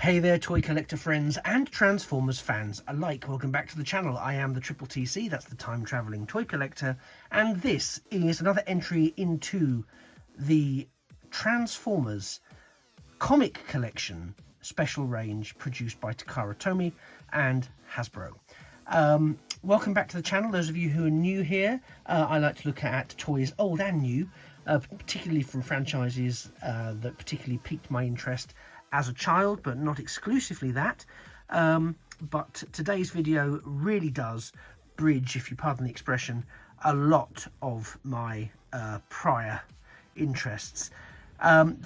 Hey there, toy collector friends and Transformers fans alike. Welcome back to the channel. I am the Triple TC, that's the time travelling toy collector, and this is another entry into the Transformers comic collection special range produced by Takara Tomy and Hasbro. Welcome back to the channel. Those of you who are new here, I like to look at toys old and new, particularly from franchises that particularly piqued my interest as a child, but not exclusively that. But today's video really does bridge, if you pardon the expression, a lot of my prior interests.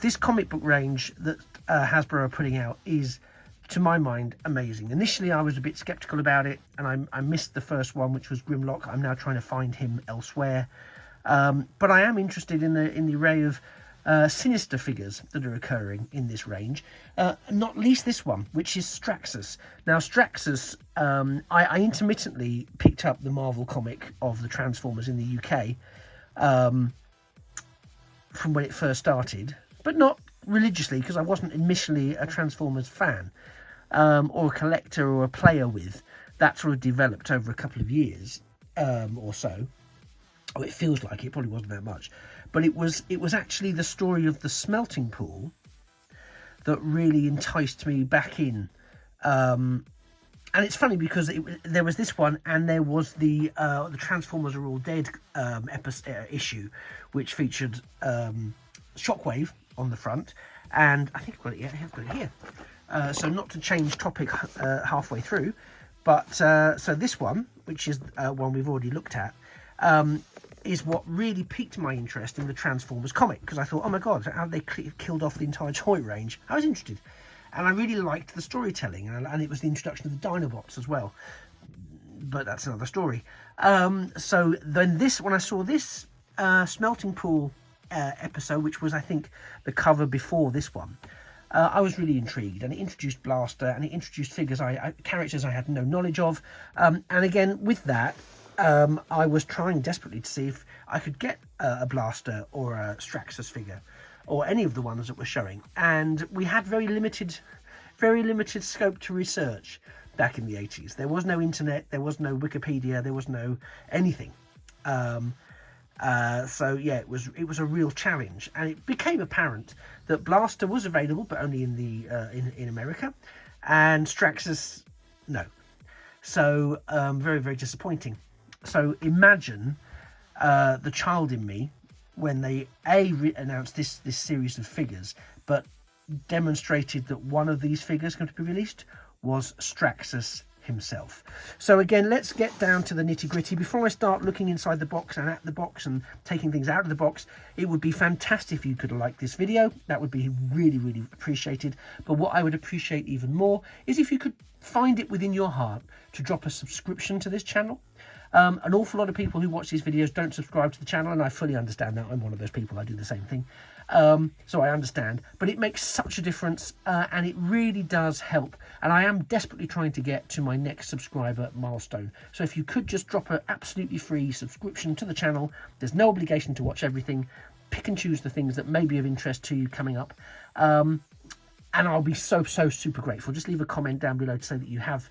This comic book range that Hasbro are putting out is, to my mind, amazing. Initially I was a bit skeptical about it, and I missed the first one, which was Grimlock. I'm now trying to find him elsewhere, but I am interested in the array of sinister figures that are occurring in this range, not least this one, which is Straxus. Now Straxus, I intermittently picked up the Marvel comic of the Transformers in the UK from when it first started, but not religiously, because I wasn't initially a Transformers fan or a collector or a player with. That sort of developed over a couple of years or so. Oh, it feels like it probably wasn't that much, but it was actually the story of the smelting pool that really enticed me back in. And it's funny because there was this one, and there was the Transformers Are All Dead issue, which featured Shockwave on the front, and I think I've got it. Yeah, I have got it here. So not to change topic halfway through, but so this one, which is one we've already looked at, is what really piqued my interest in the Transformers comic, because I thought, oh my god, how they killed off the entire toy range. I was interested, and I really liked the storytelling, and it was the introduction of the Dinobots as well, but that's another story. So then when I saw this smelting pool episode, which was, I think, the cover before this one, I was really intrigued, and it introduced Blaster, and it introduced figures, characters I had no knowledge of, and again with that, I was trying desperately to see if I could get a Blaster or a Straxus figure, or any of the ones that were showing, and we had very limited scope to research back in the 80s. There was no internet, there was no Wikipedia, there was no anything. So yeah, it was a real challenge, and it became apparent that Blaster was available, but only in the in America, and Straxus no. So very, very disappointing. So imagine the child in me when they announced this series of figures, but demonstrated that one of these figures going to be released was Straxus himself. So again, let's get down to the nitty-gritty. Before I start looking inside the box and at the box and taking things out of the box, it would be fantastic if you could like this video. That would be really, really appreciated. But what I would appreciate even more is if you could find it within your heart to drop a subscription to this channel. An awful lot of people who watch these videos don't subscribe to the channel, and I fully understand that. I'm one of those people. I do the same thing, so I understand, but it makes such a difference, and it really does help, and I am desperately trying to get to my next subscriber milestone. So if you could just drop an absolutely free subscription to the channel, there's no obligation to watch everything. Pick and choose the things that may be of interest to you coming up, and I'll be so super grateful. Just leave a comment down below to say that you have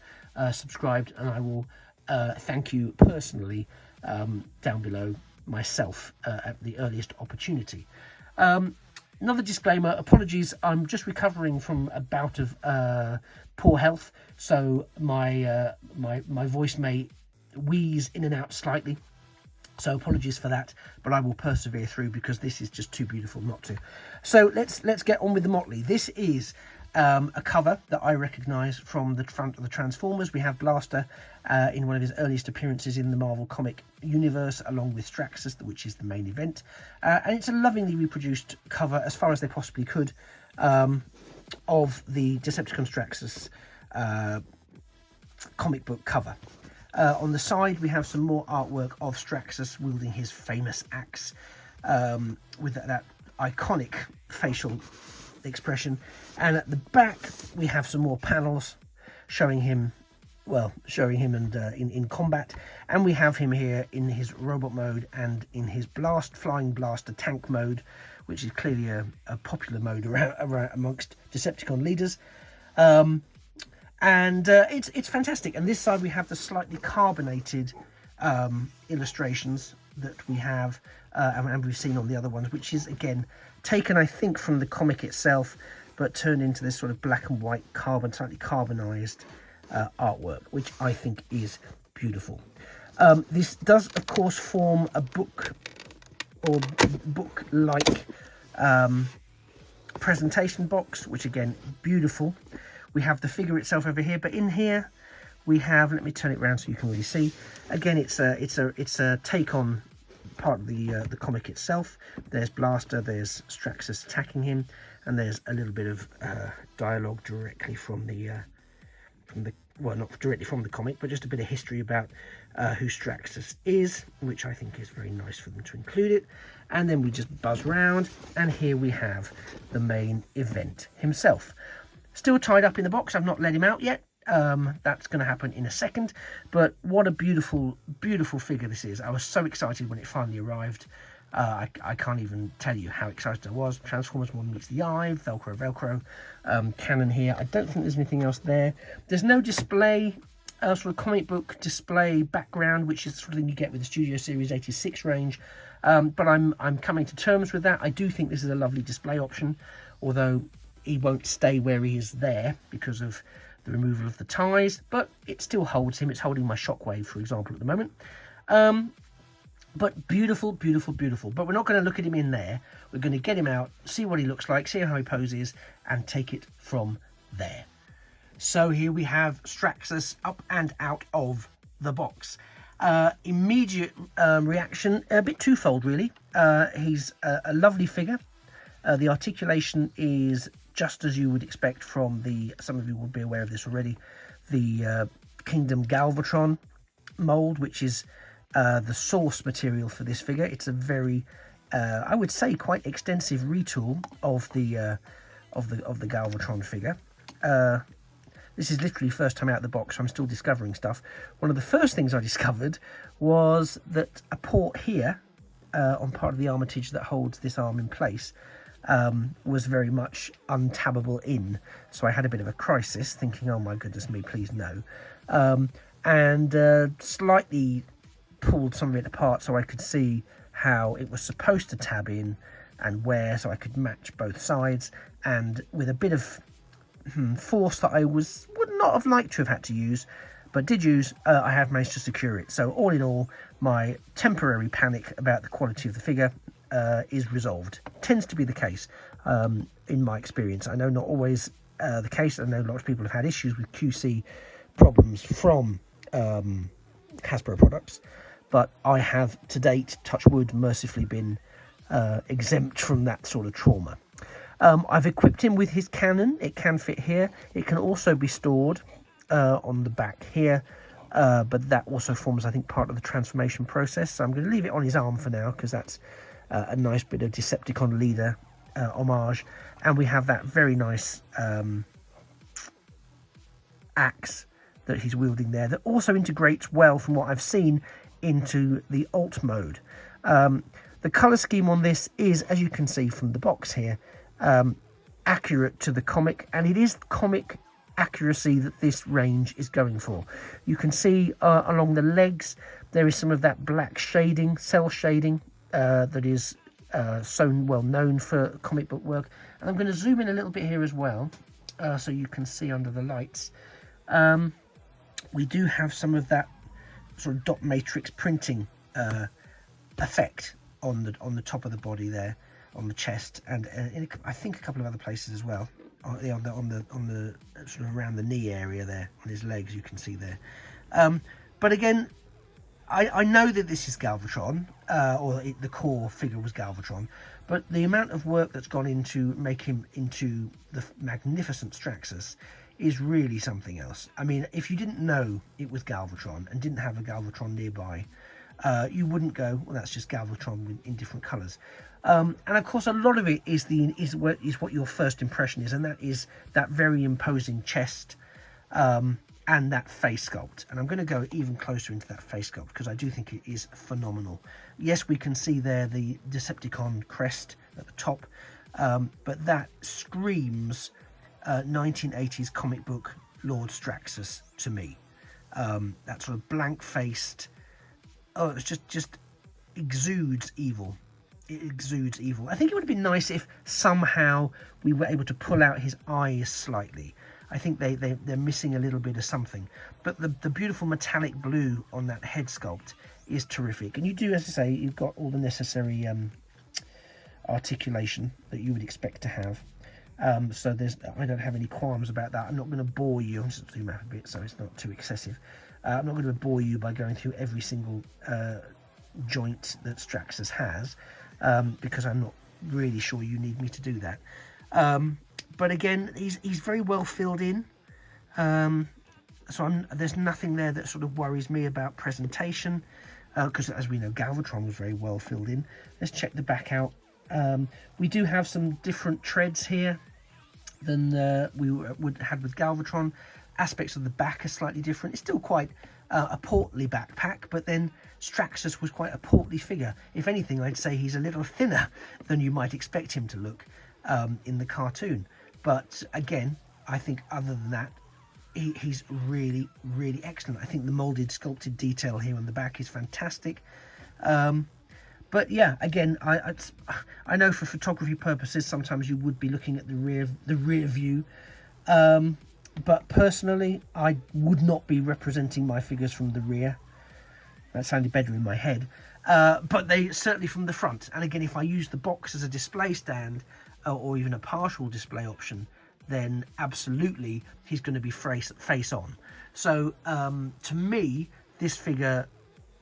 subscribed, and I will thank you personally down below myself at the earliest opportunity. Another disclaimer, apologies, I'm just recovering from a bout of poor health, so my voice may wheeze in and out slightly, so apologies for that, but I will persevere through because this is just too beautiful not to. So let's get on with the motley. This is a cover that I recognise from the front of the Transformers. We have Blaster in one of his earliest appearances in the Marvel comic universe, along with Straxus, which is the main event. And it's a lovingly reproduced cover, as far as they possibly could, of the Decepticon Straxus comic book cover. On the side, we have some more artwork of Straxus wielding his famous axe, with that iconic facial expression, and at the back we have some more panels showing him and in combat, and we have him here in his robot mode and in his flying blaster tank mode, which is clearly a popular mode around amongst Decepticon leaders. And it's fantastic. And this side we have the slightly carbonated illustrations that we have, and we've seen on the other ones, which is again taken, I think, from the comic itself, but turned into this sort of black and white slightly carbonized artwork, which I think is beautiful. This does, of course, form a book or book-like presentation box, which again, beautiful. We have the figure itself over here, but in here we have, let me turn it around so you can really see. Again, it's a take on part of the comic itself. There's Blaster, there's Straxus attacking him, and there's a little bit of dialogue directly from the well, not directly from the comic, but just a bit of history about who Straxus is, which I think is very nice for them to include it. And then we just buzz round, and here we have the main event himself. Still tied up in the box. I've not let him out yet. That's going to happen in a second. But what a beautiful, beautiful figure this is. I was so excited when it finally arrived. I can't even tell you how excited I was. Transformers 1 meets the eye, Velcro, cannon here. I don't think there's anything else there. There's no display, sort of comic book display background, which is the sort of thing you get with the Studio Series 86 range. But I'm coming to terms with that. I do think this is a lovely display option, although he won't stay where he is there because of the removal of the ties, but it still holds him. It's holding my Shockwave, for example, at the moment. But beautiful, beautiful, beautiful. But we're not going to look at him in there. We're going to get him out, see what he looks like, see how he poses, and take it from there. So here we have Straxus up and out of the box. Immediate reaction, a bit twofold, really. He's a lovely figure. The articulation is just as you would expect from some of you will be aware of this already, the Kingdom Galvatron mold, which is the source material for this figure. It's a very, I would say, quite extensive retool of the Galvatron figure. This is literally first time out of the box, so I'm still discovering stuff. One of the first things I discovered was that a port here on part of the armitage that holds this arm in place was very much untabbable in. So I had a bit of a crisis, thinking, oh my goodness me, please no. And slightly pulled some of it apart so I could see how it was supposed to tab in and where, so I could match both sides. And with a bit of force that I would not have liked to have had to use, but did use, I have managed to secure it. So all in all, my temporary panic about the quality of the figure is resolved. Tends to be the case in my experience. I know not always the case. I know lots of people have had issues with QC problems from Hasbro products, but I have to date, touch wood, mercifully been exempt from that sort of trauma. I've equipped him with his cannon. It can fit here. It can also be stored on the back here, but that also forms, I think, part of the transformation process. So I'm going to leave it on his arm for now, because that's a nice bit of Decepticon leader homage. And we have that very nice axe that he's wielding there, that also integrates well, from what I've seen, into the alt mode. The colour scheme on this is, as you can see from the box here, accurate to the comic, and it is comic accuracy that this range is going for. You can see along the legs there is some of that black shading, cell shading, that is so well known for comic book work. And I'm going to zoom in a little bit here as well, so you can see under the lights. We do have some of that sort of dot matrix printing effect on the top of the body there, on the chest, and I think a couple of other places as well. On the sort of around the knee area there, on his legs, you can see there. But again, I know that this is Galvatron, or the core figure was Galvatron, but the amount of work that's gone into make him into the magnificent Straxus is really something else. I mean, if you didn't know it was Galvatron and didn't have a Galvatron nearby, you wouldn't go, well, that's just Galvatron in different colours. And of course, a lot of it is what your first impression is, and that is that very imposing chest and that face sculpt. And I'm going to go even closer into that face sculpt, because I do think it is phenomenal. Yes, we can see there the Decepticon crest at the top, but that screams 1980s comic book Lord Straxus to me. That sort of blank-faced, oh, it's just exudes evil. It exudes evil. I think it would have been nice if somehow we were able to pull out his eyes slightly. I think they're missing a little bit of something. But the beautiful metallic blue on that head sculpt is terrific. And you do, as I say, you've got all the necessary articulation that you would expect to have. So I don't have any qualms about that. I'm not going to bore you. I'm just zoom out a bit so it's not too excessive. I'm not going to bore you by going through every single joint that Straxus has, because I'm not really sure you need me to do that. But again, he's very well filled in. So there's nothing there that sort of worries me about presentation, because as we know, Galvatron was very well filled in. Let's check the back out. We do have some different treads here than we had with Galvatron. Aspects of the back are slightly different. It's still quite a portly backpack, but then Straxus was quite a portly figure. If anything, I'd say he's a little thinner than you might expect him to look in the cartoon. But again, I think other than that, he's really, really excellent. I think the moulded, sculpted detail here on the back is fantastic. But yeah, again, I know for photography purposes, sometimes you would be looking at the rear view. But personally, I would not be representing my figures from the rear. That sounded better in my head. But they certainly from the front. And again, if I use the box as a display stand, or even a partial display option, then absolutely he's going to be face on. So to me, this figure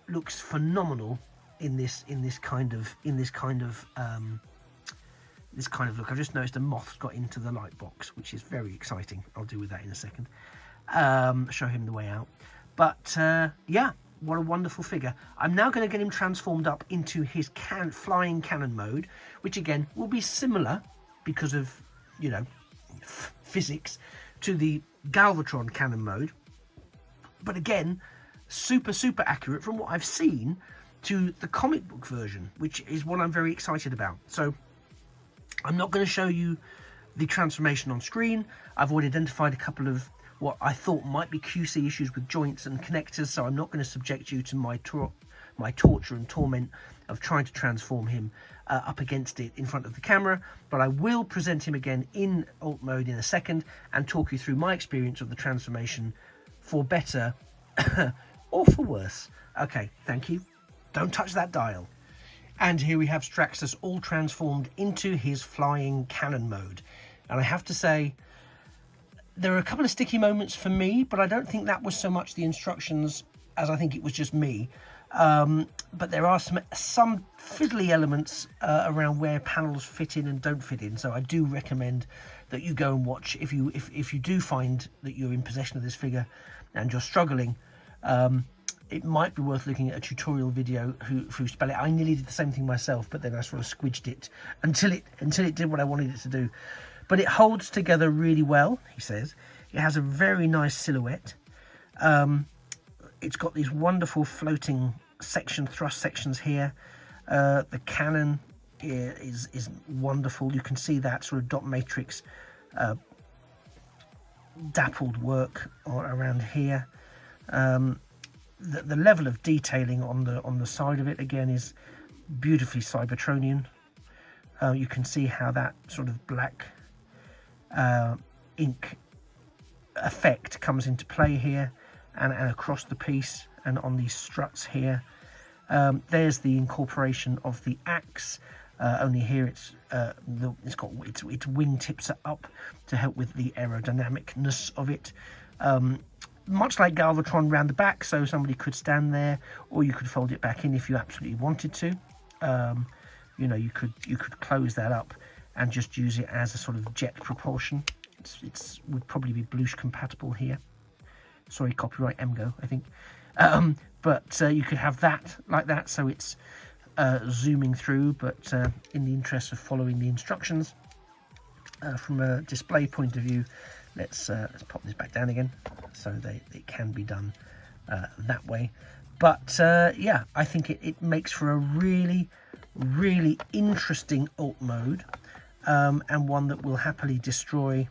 looks phenomenal in this kind of look. I've just noticed a moth's got into the light box, which is very exciting. I'll deal with that in a second. Show him the way out. But yeah, what a wonderful figure. I'm now going to get him transformed up into his flying cannon mode, which again will be similar because of, you know, physics to the Galvatron cannon mode. But again, super accurate from what I've seen to the comic book version, which is what I'm very excited about. So I'm not going to show you the transformation on screen. I've already identified a couple of what I thought might be QC issues with joints and connectors, so I'm not going to subject you to my torture and torment of trying to transform him up against it in front of the camera. But I will present him again in alt mode in a second and talk you through my experience of the transformation, for better or for worse. Okay, thank you. Don't touch that dial. And here we have Straxus all transformed into his flying cannon mode. And I have to say, there are a couple of sticky moments for me, but I don't think that was so much the instructions as I think it was just me. But there are some fiddly elements around where panels fit in and don't fit in. So I do recommend that you go and watch, if you do find that you're in possession of this figure and you're struggling, it might be worth looking at a tutorial video through Spell It. I nearly did the same thing myself, but then I sort of squidged it until it did what I wanted it to do. But it holds together really well, he says. It has a very nice silhouette. It's got these wonderful floating thrust sections here. The cannon is wonderful. You can see that sort of dot matrix dappled work around here. The level of detailing on the side of it again is beautifully Cybertronian. You can see how that sort of black ink effect comes into play here and across the piece and on these struts here. There's the incorporation of the axe. Only here it's got its wingtips are up to help with the aerodynamicness of it. Much like Galvatron round the back, so somebody could stand there, or you could fold it back in if you absolutely wanted to. You know, you could close that up and just use it as a sort of jet propulsion. It's would probably be Blush compatible here. Sorry, copyright MGO, I think. But you could have that like that, so it's zooming through, but in the interest of following the instructions from a display point of view, let's pop this back down again so that it can be done that way. But yeah, I think it makes for a really interesting alt mode, and one that will happily destroy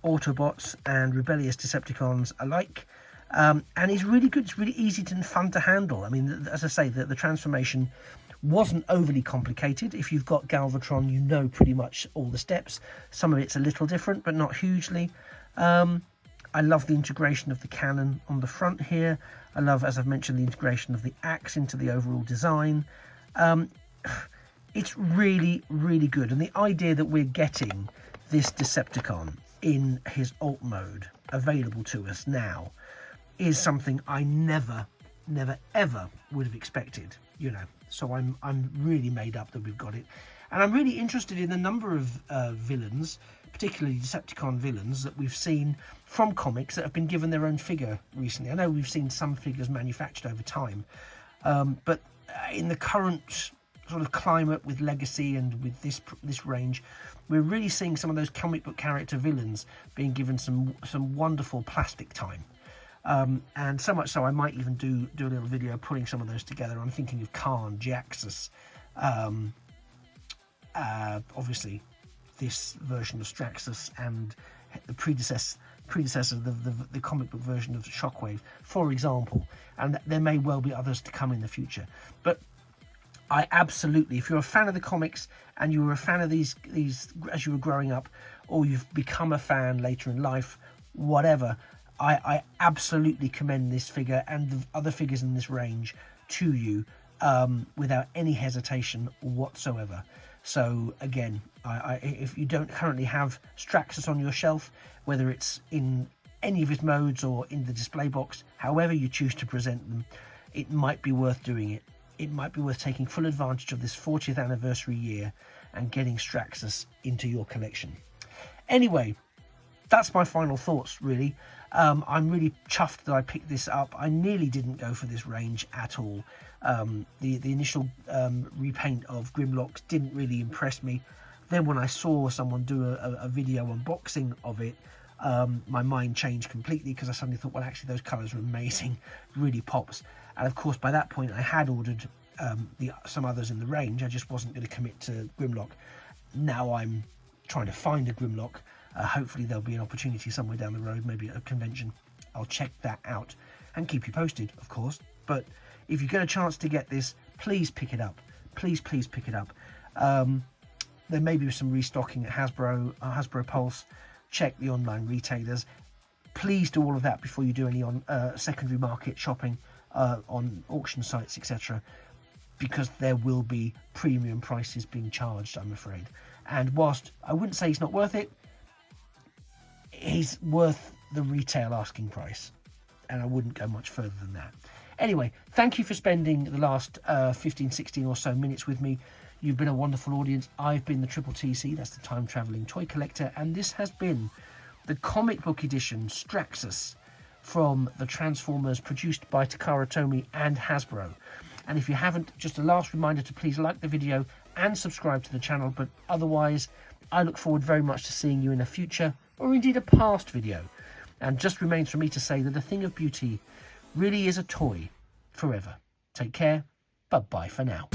Autobots and rebellious Decepticons alike. And it's really good. It's really easy and fun to handle. I mean, as I say, the transformation wasn't overly complicated. If you've got Galvatron, you know pretty much all the steps. Some of it's a little different, but not hugely. I love the integration of the cannon on the front here. I love, as I've mentioned, the integration of the axe into the overall design. It's really, really good. And the idea that we're getting this Decepticon in his alt mode available to us now is something I never, ever would have expected, you know. So I'm really made up that we've got it. And I'm really interested in the number of villains, particularly Decepticon villains, that we've seen from comics that have been given their own figure recently. I know we've seen some figures manufactured over time, but in the current sort of climate with Legacy and with this range, we're really seeing some of those comic book character villains being given some wonderful plastic time. And so much so I might even do a little video putting some of those together. I'm thinking of Khan, Jaxus, obviously this version of Straxus, and the predecessor, the comic book version of Shockwave, for example. And there may well be others to come in the future. But I absolutely, if you're a fan of the comics and you were a fan of these as you were growing up, or you've become a fan later in life, whatever, I absolutely commend this figure and the other figures in this range to you without any hesitation whatsoever. So again, if you don't currently have Straxus on your shelf, whether it's in any of his modes or in the display box, however you choose to present them, it might be worth doing it. It might be worth taking full advantage of this 40th anniversary year and getting Straxus into your collection. Anyway, that's my final thoughts, really. I'm really chuffed that I picked this up. I nearly didn't go for this range at all. The initial repaint of Grimlock didn't really impress me. Then when I saw someone do a video unboxing of it, my mind changed completely, because I suddenly thought, well, actually those colours are amazing, really pops. And of course by that point I had ordered some others in the range. I just wasn't going to commit to Grimlock. Now I'm trying to find a Grimlock. Hopefully there'll be an opportunity somewhere down the road, maybe at a convention. I'll check that out and keep you posted, of course. But if you get a chance to get this, please pick it up. Please pick it up. There may be some restocking at Hasbro Pulse. Check the online retailers. Please do all of that before you do any secondary market shopping on auction sites, etc., because there will be premium prices being charged, I'm afraid. And whilst I wouldn't say he's not worth it, he's worth the retail asking price, and I wouldn't go much further than that. Anyway, thank you for spending the last 15, 16 or so minutes with me. You've been a wonderful audience. I've been the Triple TC, that's the Time Travelling Toy Collector, and this has been the comic book edition Straxus from the Transformers, produced by Takara Tomy and Hasbro. And if you haven't, just a last reminder to please like the video and subscribe to the channel. But otherwise, I look forward very much to seeing you in a future or indeed a past video. And just remains for me to say that a thing of beauty really is a toy forever. Take care. Bye-bye for now.